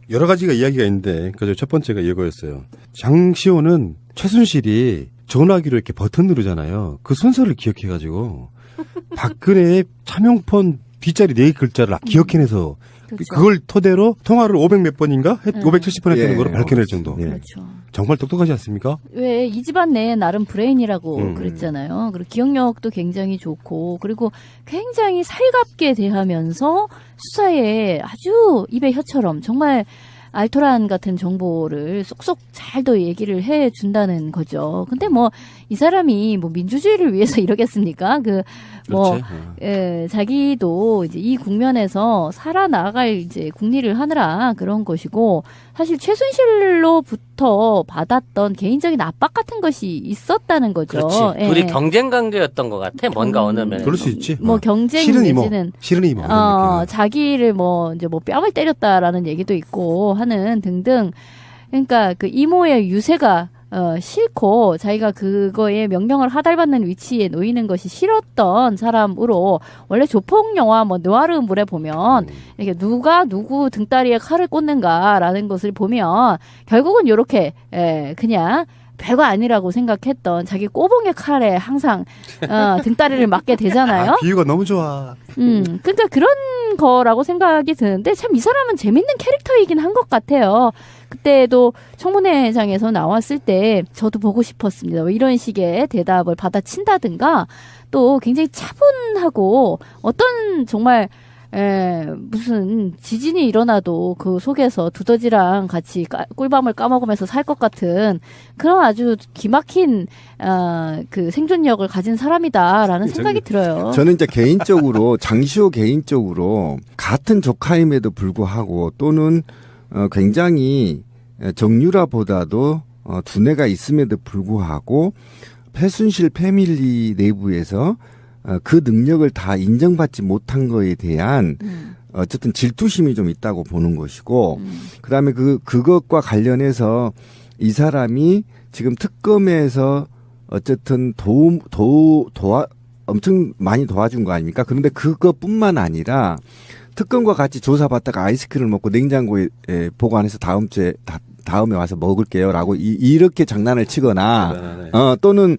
여러 가지가 이야기가 있는데 그저 첫 번째가 이거였어요. 장시호는 최순실이 전화기로 이렇게 버튼 누르잖아요. 그 순서를 기억해가지고 박근혜의 차명폰 뒷자리 4글자를 기억해내서 그렇죠. 그걸 토대로 통화를 500 몇 번인가? 570번 했다는 거로 밝혀낼 정도. 그렇죠. 정말 똑똑하지 않습니까? 왜 이 집안 내에 나름 브레인이라고 그랬잖아요. 그리고 기억력도 굉장히 좋고 그리고 굉장히 살갑게 대하면서 수사에 아주 입에 혀처럼 정말 알토란 같은 정보를 쏙쏙 잘도 얘기를 해준다는 거죠. 근데 뭐 이 사람이 뭐 민주주의를 위해서 이러겠습니까? 자기도 이제 이 국면에서 살아나갈 이제 국리를 하느라 그런 것이고 사실 최순실로부터 받았던 개인적인 압박 같은 것이 있었다는 거죠. 그렇지. 예. 둘이 경쟁 관계였던 것 같아. 뭔가 어느 면에. 그럴 수 있지. 뭐 경쟁 내지는 싫은 이모. 자기를 뭐 이제 뭐 뺨을 때렸다라는 얘기도 있고 하는 등등. 그러니까 그 이모의 유세가 싫고 자기가 그거에 명령을 하달받는 위치에 놓이는 것이 싫었던 사람으로 원래 조폭 영화 뭐 느와르물에 보면 이렇게 누가 누구 등다리에 칼을 꽂는가라는 것을 보면 결국은 이렇게 그냥 별거 아니라고 생각했던 자기 꼬봉의 칼에 항상 등다리를 맞게 되잖아요. 비유가 너무 좋아. 그러니까 그런 거라고 생각이 드는데 참 이 사람은 재밌는 캐릭터이긴 한 것 같아요. 그때도 청문회장에서 나왔을 때 저도 보고 싶었습니다. 뭐 이런 식의 대답을 받아친다든가 또 굉장히 차분하고 어떤 정말 무슨 지진이 일어나도 그 속에서 두더지랑 같이 꿀밤을 까먹으면서 살 것 같은 그런 아주 기막힌 그 생존력을 가진 사람이다라는 생각이 들어요. 저는 이제 개인적으로 장시호 개인적으로 같은 조카임에도 불구하고 또는 굉장히 정유라보다도 두뇌가 있음에도 불구하고 최순실 패밀리 내부에서 그 능력을 다 인정받지 못한 거에 대한 어쨌든 질투심이 좀 있다고 보는 것이고 그다음에 그것과 관련해서 이 사람이 지금 특검에서 어쨌든 엄청 많이 도와준 거 아닙니까? 그런데 그것뿐만 아니라 특검과 같이 조사받다가 아이스크림을 먹고 냉장고에 보관해서 다음에 와서 먹을게요라고 이렇게 장난을 치거나 또는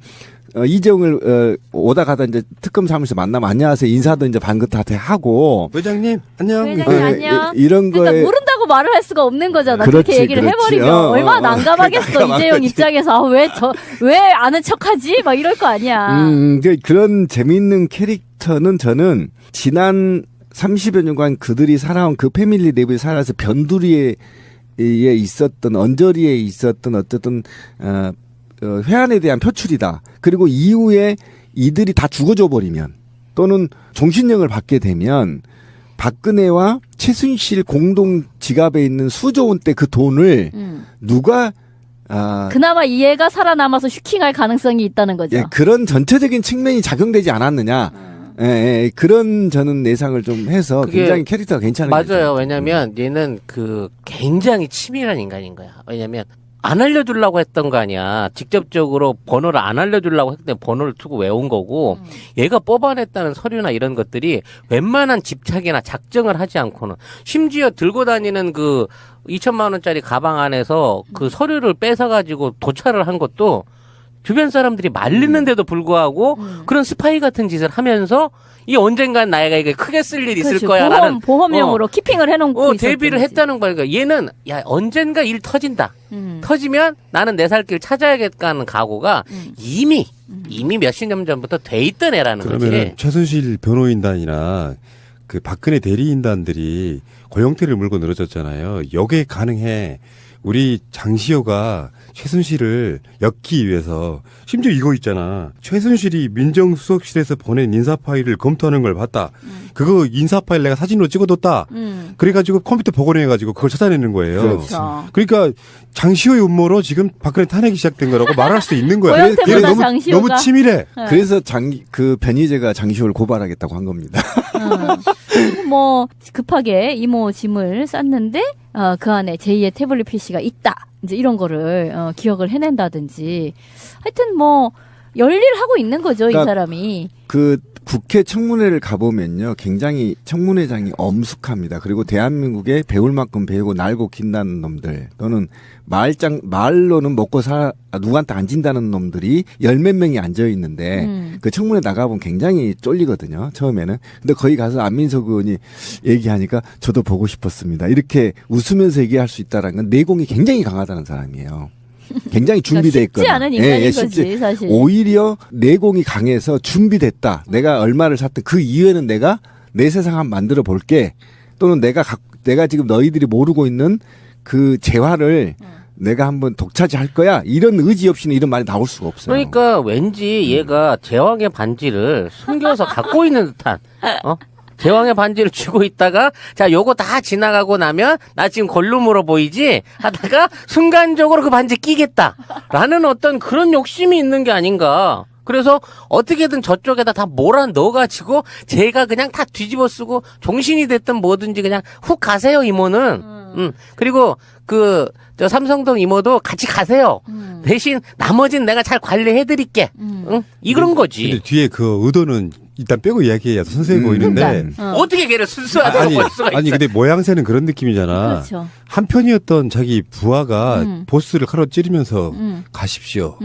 이재용을 오다 가다 이제 특검 사무실 만나면 안녕하세요 인사도 이제 반긋하게 하고 회장님 안녕 안녕 이런 거에 그러니까 모른다고 말을 할 수가 없는 거잖아. 그렇지, 그렇게 얘기를 해버리면 얼마나 난감하겠어. 이재용 입장에서 왜 아는 척하지? 막 이럴 거 아니야. 그런 재미있는 캐릭터는 저는 지난 30여 년간 그들이 살아온 그 패밀리 내부에 살아서 변두리에 있었던 언저리에 있었던 어쨌든 회한에 대한 표출이다. 그리고 이후에 이들이 다 죽어져 버리면 또는 종신형을 받게 되면 박근혜와 최순실 공동 지갑에 있는 수조 원대 그 돈을 누가 그나마 이 애가 살아남아서 슈킹할 가능성이 있다는 거죠. 예, 그런 전체적인 측면이 작용되지 않았느냐. 그런 저는 예상을 좀 해서 굉장히 캐릭터가 괜찮은 맞아요. 거죠. 왜냐면 얘는 굉장히 치밀한 인간인 거야. 왜냐면 안 알려주려고 했던 거 아니야. 직접적으로 번호를 안 알려주려고 했는데 번호를 두고 외운 거고 얘가 뽑아냈다는 서류나 이런 것들이 웬만한 집착이나 작정을 하지 않고는 심지어 들고 다니는 2천만 원짜리 가방 안에서 그 서류를 뺏어가지고 도찰을 한 것도 주변 사람들이 말리는데도 불구하고 그런 스파이 같은 짓을 하면서 이 언젠간 나이가 이게 크게 쓸 일이 있을 거야 라는 보험용으로 키핑을 해놓고 대비를 했다는 거야. 그러니까 얘는 언젠가 일 터진다. 터지면 나는 내 살 길 찾아야겠다는 각오가 이미 몇십 년 전부터 돼 있던 애라는 거지. 그러면 최순실 변호인단이나 그 박근혜 대리인단들이 고영태를 물고 늘어졌잖아요. 여기에 가능해. 우리 장시호가 최순실을 엮기 위해서 심지어 이거 있잖아. 최순실이 민정수석실에서 보낸 인사 파일을 검토하는 걸 봤다. 그거 인사 파일 내가 사진으로 찍어뒀다. 그래가지고 컴퓨터 복원해가지고 그걸 찾아내는 거예요. 그렇죠. 그러니까 장시호의 음모로 지금 박근혜 탄핵이 시작된 거라고 말할 수 있는 거야. 고영태보다 장시호가 너무 치밀해. 그래서 변희재가 장시호를 고발하겠다고 한 겁니다. 뭐 급하게 이모 짐을 쌌는데 그 안에 제2의 태블릿 PC가 있다. 이제 이런 거를 기억을 해낸다든지 하여튼 뭐 열일하고 있는 거죠, 그러니까 이 사람이. 그 국회 청문회를 가보면요, 굉장히 청문회장이 엄숙합니다. 그리고 대한민국에 배울 만큼 배우고 날고 긴다는 놈들, 또는 말로는 먹고 누구한테 안 진다는 놈들이 열 몇 명이 앉아 있는데, 그 청문회 나가보면 굉장히 쫄리거든요, 처음에는. 근데 거기 가서 안민석 의원이 얘기하니까 저도 보고 싶었습니다. 이렇게 웃으면서 얘기할 수 있다는 건 내공이 굉장히 강하다는 사람이에요. 굉장히 준비돼 있거든. 쉽지 않은 인간인 거지, 사실. 오히려 내공이 강해서 준비됐다. 내가 얼마를 샀든 그 이후에는 내가 내 세상 한번 만들어 볼게. 또는 내가 지금 너희들이 모르고 있는 그 재화를 내가 한번 독차지할 거야. 이런 의지 없이는 이런 말이 나올 수가 없어요. 그러니까 왠지 얘가 제왕의 반지를 숨겨서 갖고 있는 듯한, 제왕의 반지를 쥐고 있다가, 자, 요거 다 지나가고 나면, 나 지금 골룸으로 보이지? 하다가, 순간적으로 그 반지 끼겠다. 라는 어떤 그런 욕심이 있는 게 아닌가. 그래서, 어떻게든 저쪽에다 다 몰아 넣어가지고, 제가 그냥 다 뒤집어 쓰고, 종신이 됐든 뭐든지 그냥 훅 가세요, 이모는. 그리고, 저 삼성동 이모도 같이 가세요. 대신, 나머지는 내가 잘 관리해드릴게. 응? 이런 거지. 근데 뒤에 그 의도는 일단 빼고 이야기해야 더 선수해 보이는데. 어떻게 걔를 순수하다고 볼 수가 있어. 아니 근데 모양새는 그런 느낌이잖아. 그렇죠. 한편이었던 자기 부하가 보스를 칼로 찌르면서 가십시오.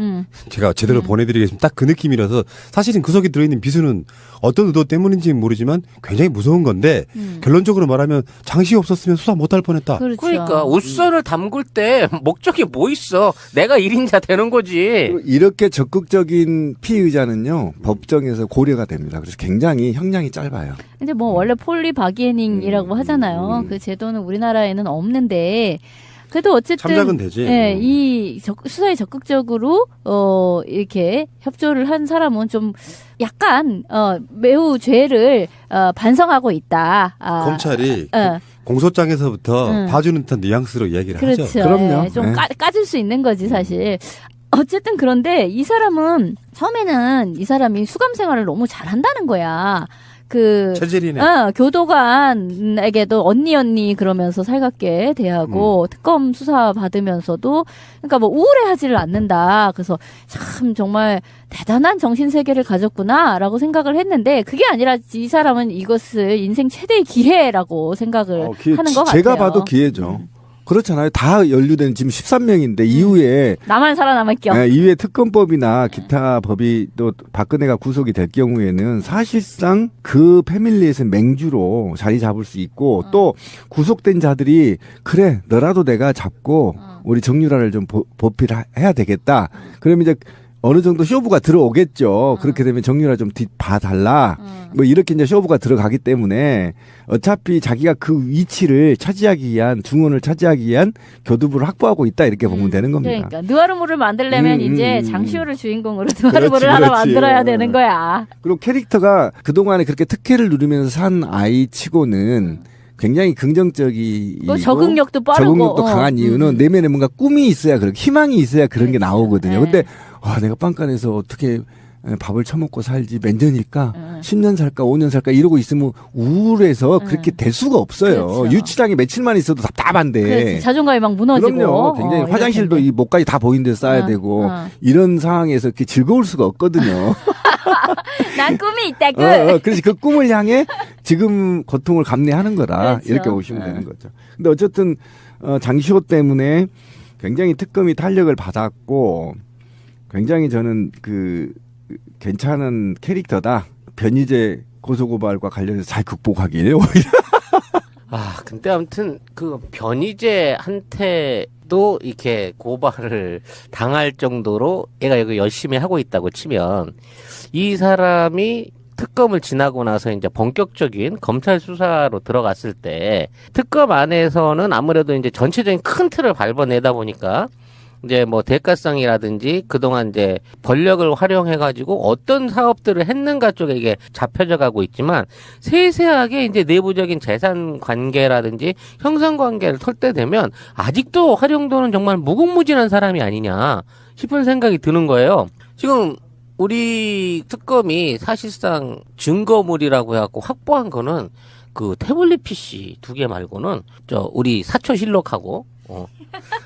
제가 제대로 보내드리겠습니다. 딱 그 느낌이라서 사실은 그 속에 들어있는 비수는 어떤 의도 때문인지는 모르지만 굉장히 무서운 건데 결론적으로 말하면 장시 없었으면 수사 못할 뻔했다. 그렇죠. 그러니까 웃선을 담글 때 목적이 뭐 있어? 내가 1인자 되는 거지. 이렇게 적극적인 피의자는요, 법정에서 고려가 됩니다. 그래서 굉장히 형량이 짧아요. 이제 뭐 원래 폴리 바기에닝이라고 하잖아요. 그 제도는 우리나라에는 없는데 그래도 어쨌든 참작은 되지. 예, 수사에 적극적으로 이렇게 협조를 한 사람은 좀 약간 매우 죄를 반성하고 있다. 검찰이 공소장에서부터 봐주는 듯한 뉘앙스로 이야기를 그렇죠. 하죠. 그럼요. 예, 좀 네. 까줄 수 있는 거지 사실. 어쨌든 그런데 이 사람은 처음에는 이 사람이 수감 생활을 너무 잘한다는 거야. 체질이네. 교도관에게도 언니 그러면서 살갑게 대하고 특검 수사 받으면서도 그러니까 뭐 우울해하지를 않는다. 그래서 참 정말 대단한 정신세계를 가졌구나라고 생각을 했는데 그게 아니라 이 사람은 이것을 인생 최대의 기회라고 생각을 하는 것 같아요. 제가 봐도 기회죠. 그렇잖아요. 다 연루된 지금 13명인데 이후에 나만 살아남을 겸. 이후에 특검법이나 기타 법이 또 박근혜가 구속이 될 경우에는 사실상 그 패밀리에서 맹주로 자리 잡을 수 있고 또 구속된 자들이 그래 너라도 내가 잡고 우리 정유라를 좀 보필해야 되겠다. 그러면 이제 어느 정도 쇼부가 들어오겠죠. 그렇게 되면 정유라 좀 봐달라. 뭐 이렇게 이제 쇼부가 들어가기 때문에 어차피 자기가 그 위치를 차지하기 위한 중원을 차지하기 위한 교두부를 확보하고 있다 이렇게 보면 되는 겁니다. 그러니까 느와르모를 만들려면 이제 장시호를 주인공으로 느와르모를 하나 그렇지. 만들어야 되는 거야. 그리고 캐릭터가 그동안에 그렇게 특혜를 누리면서 산 아이치고는 굉장히 긍정적이고 적응력도 빠르고 적응력도 강한 이유는 내면에 뭔가 꿈이 있어야 그렇게 희망이 있어야 그런 게 나오거든요. 근데 내가 빵간에서 어떻게 밥을 처먹고 살지 몇 년일까? 10년 살까? 5년 살까? 이러고 있으면 우울해서 그렇게 될 수가 없어요. 그렇죠. 유치장에 며칠만 있어도 답답한데. 그렇지. 자존감이 막 무너지고. 그럼요. 굉장히 화장실도 이 목까지 다 보이는 데서 싸야 되고 이런 상황에서 이렇게 즐거울 수가 없거든요. 난 꿈이 있다고. 그래서 그 꿈을 향해 지금 고통을 감내하는 거다. 그렇죠. 이렇게 보시면 되는 거죠. 근데 어쨌든 장시호 때문에 굉장히 특검이 탄력을 받았고 굉장히 저는 괜찮은 캐릭터다. 변희재 고소고발과 관련해서 잘 극복하길 오히려. 근데 아무튼 변희재한테도 이렇게 고발을 당할 정도로 얘가 이거 열심히 하고 있다고 치면 이 사람이 특검을 지나고 나서 이제 본격적인 검찰 수사로 들어갔을 때 특검 안에서는 아무래도 이제 전체적인 큰 틀을 밟아내다 보니까 이제 뭐 대가성이라든지 그동안 이제 권력을 활용해가지고 어떤 사업들을 했는가 쪽에 이게 잡혀져 가고 있지만 세세하게 이제 내부적인 재산 관계라든지 형성 관계를 털 때 되면 아직도 활용도는 정말 무궁무진한 사람이 아니냐 싶은 생각이 드는 거예요. 지금 우리 특검이 사실상 증거물이라고 해갖고 확보한 거는 그 태블릿 PC 2개 말고는 우리 사초실록하고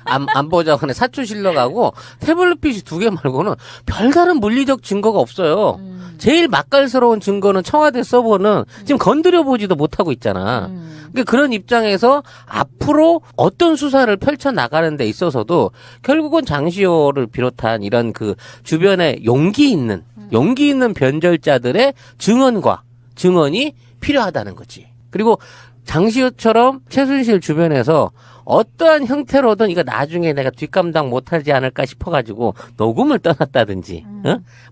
안보자관에 사초실록하고 태블릿 PC 2개 말고는 별다른 물리적 증거가 없어요. 제일 맛깔스러운 증거는 청와대 서버는 지금 건드려보지도 못하고 있잖아. 그러니까 그런 입장에서 앞으로 어떤 수사를 펼쳐나가는 데 있어서도 결국은 장시호를 비롯한 이런 그 주변에 용기 있는 변절자들의 증언이 필요하다는 거지. 그리고 장시호처럼 최순실 주변에서 어떠한 형태로든 이거 나중에 내가 뒷감당 못하지 않을까 싶어가지고 녹음을 떠났다든지,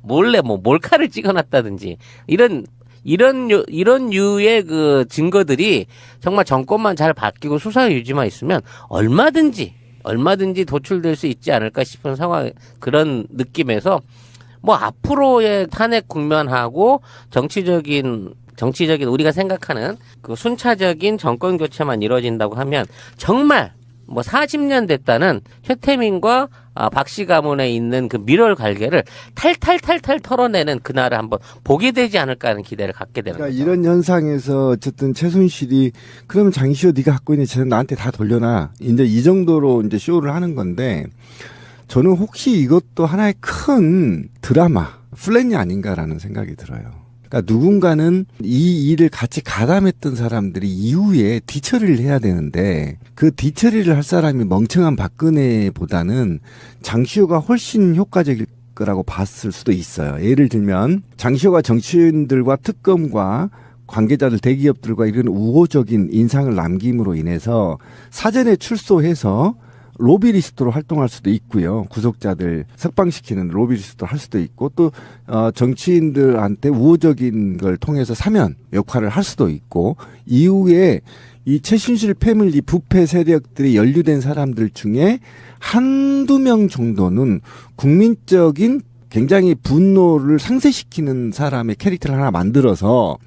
몰래 몰카를 찍어놨다든지 이런 유의 그 증거들이 정말 정권만 잘 바뀌고 수사 유지만 있으면 얼마든지 도출될 수 있지 않을까 싶은 상황, 그런 느낌에서 앞으로의 탄핵 국면하고 정치적인 우리가 생각하는 그 순차적인 정권 교체만 이루어진다고 하면 정말 40년 됐다는 최태민과 박씨 가문에 있는 그 밀월 갈개를 탈탈 털어내는 그날을 한번 보게 되지 않을까 하는 기대를 갖게 되는 그러니까 거죠. 이런 현상에서 어쨌든 최순실이 그러면 장시호 네가 갖고 있는 재산 나한테 다 돌려놔. 이제 이 정도로 이제 쇼를 하는 건데 저는 혹시 이것도 하나의 큰 드라마, 플랜이 아닌가라는 생각이 들어요. 그러니까 누군가는 이 일을 같이 가담했던 사람들이 이후에 뒤처리를 해야 되는데 그 뒤처리를 할 사람이 멍청한 박근혜보다는 장시호가 훨씬 효과적일 거라고 봤을 수도 있어요. 예를 들면 장시호가 정치인들과 특검과 관계자들, 대기업들과 이런 우호적인 인상을 남김으로 인해서 사전에 출소해서 로비리스트로 활동할 수도 있고요. 구속자들 석방시키는 로비리스트로 할 수도 있고 또 정치인들한테 우호적인 걸 통해서 사면 역할을 할 수도 있고 이후에 이 최순실 패밀리 부패 세력들이 연루된 사람들 중에 한두 명 정도는 국민적인 굉장히 분노를 상쇄시키는 사람의 캐릭터를 하나 만들어서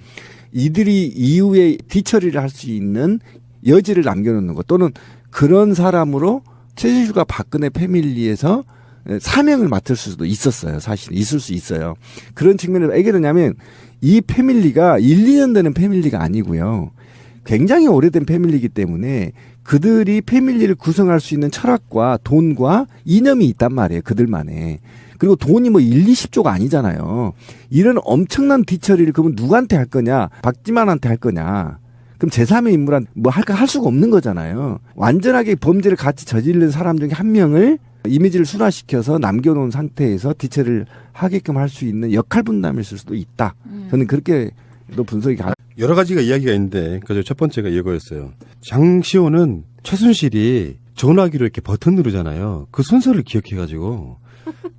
이들이 이후에 뒤처리를 할 수 있는 여지를 남겨놓는 것 또는 그런 사람으로 최순실과 박근혜 패밀리에서 사명을 맡을 수도 있었어요. 사실 있을 수 있어요. 그런 측면에서 왜 그러냐면 이 패밀리가 1, 2년 되는 패밀리가 아니고요. 굉장히 오래된 패밀리이기 때문에 그들이 패밀리를 구성할 수 있는 철학과 돈과 이념이 있단 말이에요. 그들만의. 그리고 돈이 1, 20조가 아니잖아요. 이런 엄청난 뒤처리를 그러면 누구한테 할 거냐? 박지만한테 할 거냐? 그럼 제3의 인물한 할 수가 없는 거잖아요. 완전하게 범죄를 같이 저지른 사람 중에 한 명을 이미지를 순화시켜서 남겨놓은 상태에서 뒤처리를 하게끔 할 수 있는 역할 분담일 수도 있다. 저는 그렇게도 분석이 가능. 여러 가지가 이야기가 있는데 그저 첫 번째가 이거였어요. 장시호는 최순실이 전화기로 이렇게 버튼 누르잖아요. 그 순서를 기억해가지고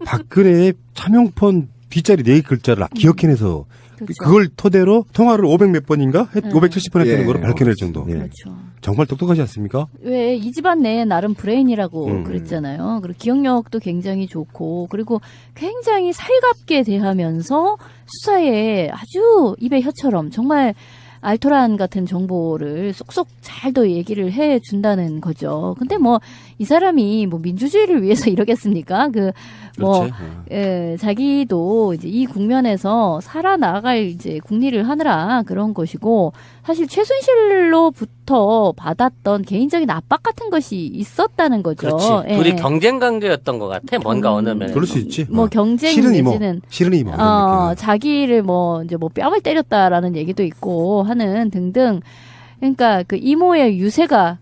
박근혜의 차명폰 뒷자리 4글자를 기억해내서 그렇죠. 그걸 토대로 통화를 500 몇 번인가? 570번 했다는 예. 거로 밝혀낼 정도. 예. 그렇죠. 정말 똑똑하지 않습니까? 왜 이 집안 내 나름 브레인이라고 그랬잖아요. 그리고 기억력도 굉장히 좋고 그리고 굉장히 살갑게 대하면서 수사에 아주 입에 혀처럼 정말 알토란 같은 정보를 쏙쏙 잘도 얘기를 해 준다는 거죠. 근데 이 사람이 민주주의를 위해서 이러겠습니까? 그렇지. 자기도 이제 이 국면에서 살아나갈 이제 국리를 하느라 그런 것이고 사실 최순실로부터 받았던 개인적인 압박 같은 것이 있었다는 거죠. 그렇지. 예. 둘이 경쟁 관계였던 것 같아. 뭔가 어느 면에서. 그럴 수 있지. 경쟁 싫은 이모. 내지는 싫은 이모. 이런 느낌. 자기를 이제 뺨을 때렸다라는 얘기도 있고 하는 등등. 그러니까 그 이모의 유세가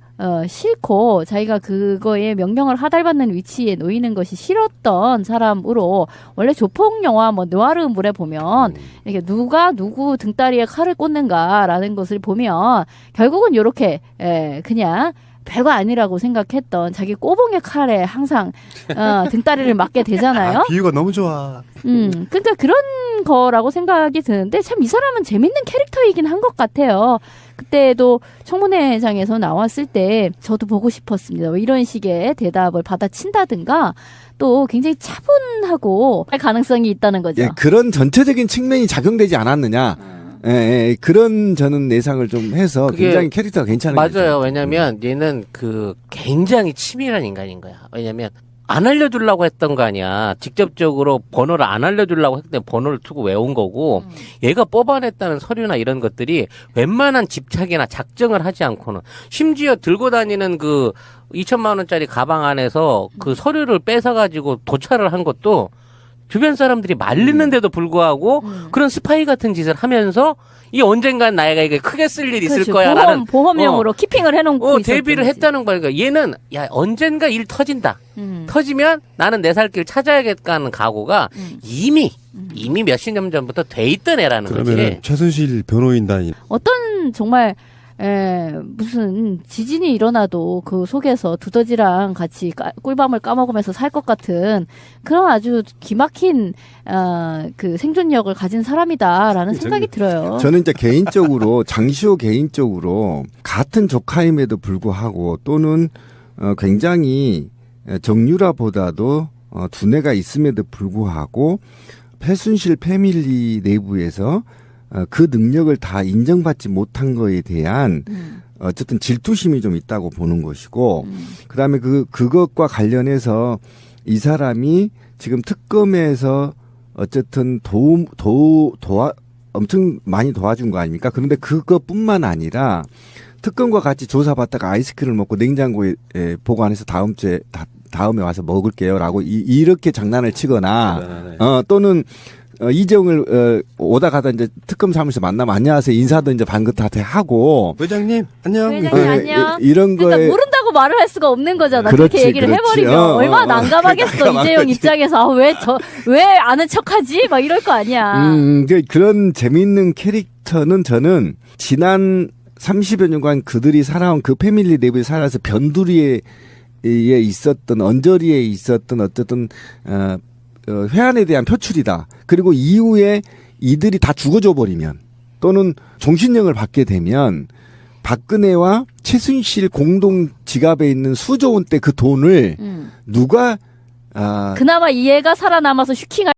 싫고 자기가 그거에 명령을 하달받는 위치에 놓이는 것이 싫었던 사람으로 원래 조폭 영화 느와르물에 보면 이렇게 누가 누구 등다리에 칼을 꽂는가라는 것을 보면 결국은 요렇게 그냥 별거 아니라고 생각했던 자기 꼬봉의 칼에 항상 등다리를 맞게 되잖아요. 비유가 너무 좋아. 그러니까 그런 거라고 생각이 드는데 참 이 사람은 재밌는 캐릭터이긴 한 것 같아요. 그때도 청문회장에서 나왔을 때 저도 보고 싶었습니다. 이런 식의 대답을 받아친다든가 또 굉장히 차분하고 할 가능성이 있다는 거죠. 예, 그런 전체적인 측면이 작용되지 않았느냐. 그런 저는 예상을 좀 해서 그게 굉장히 캐릭터가 괜찮은 맞아요. 거죠. 왜냐면 얘는 굉장히 치밀한 인간인 거야. 왜냐면 안 알려주려고 했던 거 아니야. 직접적으로 번호를 안 알려주려고 했는데 번호를 투고 외운 거고 얘가 뽑아냈다는 서류나 이런 것들이 웬만한 집착이나 작정을 하지 않고는 심지어 들고 다니는 그 2천만 원짜리 가방 안에서 그 서류를 뺏어가지고 도찰을 한 것도 주변 사람들이 말리는데도 불구하고 그런 스파이 같은 짓을 하면서 이 언젠간 나이가 이게 크게 쓸 일 있을 그렇죠. 거야라는 보험용으로 키핑을 해놓고 대비를 있었던 했다는 거야. 그러니까 얘는 야 언젠가 일 터진다. 터지면 나는 내 살 길 찾아야겠다는 각오가 이미 몇십 년 전부터 돼 있던 애라는 그러면 거지. 최순실 변호인단이 어떤 정말 무슨 지진이 일어나도 그 속에서 두더지랑 같이 꿀밤을 까먹으면서 살 것 같은 그런 아주 기막힌 그 생존력을 가진 사람이다라는 생각이 들어요. 저는 이제 개인적으로 장시호 개인적으로 같은 조카임에도 불구하고 또는 굉장히 정유라보다도 두뇌가 있음에도 불구하고 최순실 패밀리 내부에서 그 능력을 다 인정받지 못한 거에 대한 어쨌든 질투심이 좀 있다고 보는 것이고 그다음에 그것과 관련해서 이 사람이 지금 특검에서 어쨌든 엄청 많이 도와준 거 아닙니까? 그런데 그것뿐만 아니라 특검과 같이 조사받다가 아이스크림을 먹고 냉장고에 보관해서 다음에 와서 먹을게요라고 이렇게 장난을 치거나 또는 이재용을 오다 가다 이제 특검 사무실 만나면 안녕하세요 인사도 이제 반긋하게 하고 회장님 안녕. 회장님 안녕. 이런 그러니까 거에 모른다고 말을 할 수가 없는 거잖아. 그렇지, 그렇게 얘기를 그렇지. 해버리면 얼마나 난감하겠어. 난감하지. 이재용 입장에서 왜 아는 척하지? 막 이럴 거 아니야. 그런 재미있는 캐릭터는 저는 지난 30여 년간 그들이 살아온 그 패밀리 내부에 살아서 변두리에 있었던 언저리에 있었던 어쨌든 회한에 대한 표출이다. 그리고 이후에 이들이 다 죽어줘 버리면 또는 종신형을 받게 되면 박근혜와 최순실 공동 지갑에 있는 수조 원대 그 돈을 누가 그나마 이 애가 살아남아서 슈킹할